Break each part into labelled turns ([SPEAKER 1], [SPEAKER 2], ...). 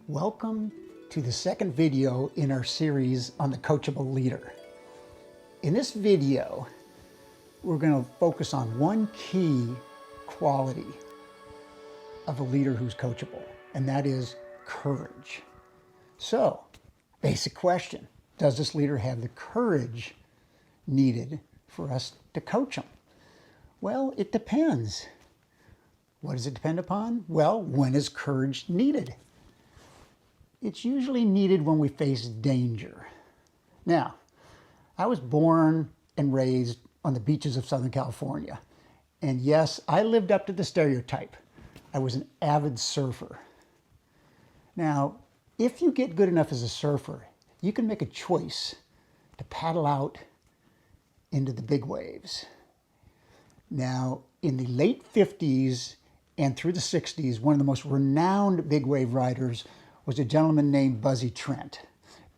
[SPEAKER 1] Welcome to the second video in our series on the Coachable Leader. In this video, we're going to focus on one key quality of a leader who's coachable, and that is courage. So, basic question, does this leader have the courage needed for us to coach them? Well, it depends. What does it depend upon? Well, when is courage needed? It's usually needed when we face danger. Now, I was born and raised on the beaches of Southern California. And yes, I lived up to the stereotype. I was an avid surfer. Now, if you get good enough as a surfer, you can make a choice to paddle out into the big waves. Now, in the late 50s and through the 60s, one of the most renowned big wave riders was a gentleman named Buzzy Trent.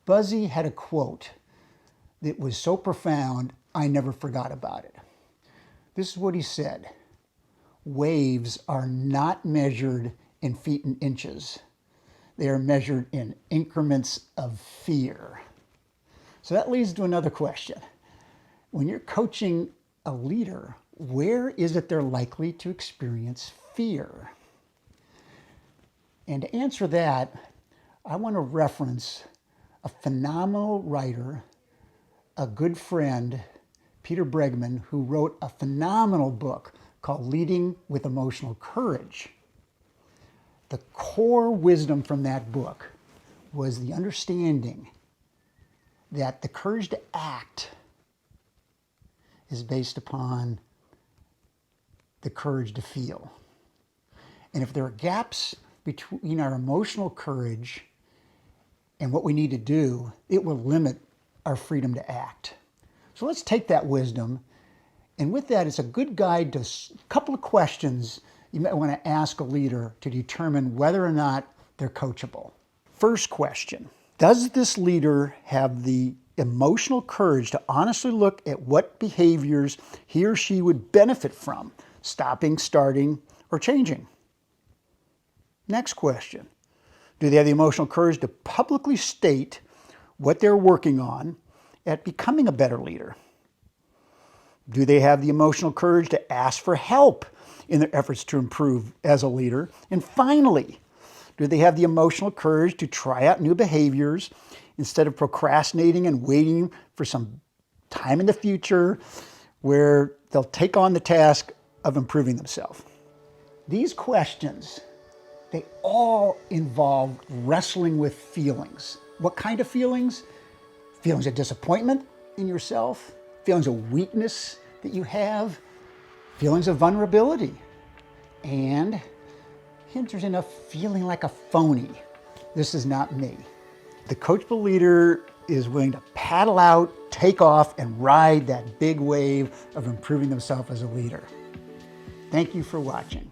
[SPEAKER 1] Buzzy had a quote that was so profound, I never forgot about it. This is what he said: waves are not measured in feet and inches. They are measured in increments of fear. So that leads to another question. When you're coaching a leader, where is it they're likely to experience fear? And to answer that, I want to reference a phenomenal writer, a good friend, Peter Bregman, who wrote a phenomenal book called Leading with Emotional Courage. The core wisdom from that book was the understanding that the courage to act is based upon the courage to feel. And if there are gaps between our emotional courage and what we need to do, it will limit our freedom to act. So let's take that wisdom, and with that, it's a good guide to a couple of questions you might want to ask a leader to determine whether or not they're coachable. First question, does this leader have the emotional courage to honestly look at what behaviors he or she would benefit from stopping, starting, or changing? Next question, do they have the emotional courage to publicly state what they're working on at becoming a better leader? Do they have the emotional courage to ask for help in their efforts to improve as a leader? And finally, do they have the emotional courage to try out new behaviors instead of procrastinating and waiting for some time in the future where they'll take on the task of improving themselves? These questions, they all involve wrestling with feelings. What kind of feelings? Feelings of disappointment in yourself, feelings of weakness that you have, feelings of vulnerability, and hint enough feeling like a phony. This is not me. The coachable leader is willing to paddle out, take off, and ride that big wave of improving themselves as a leader. Thank you for watching.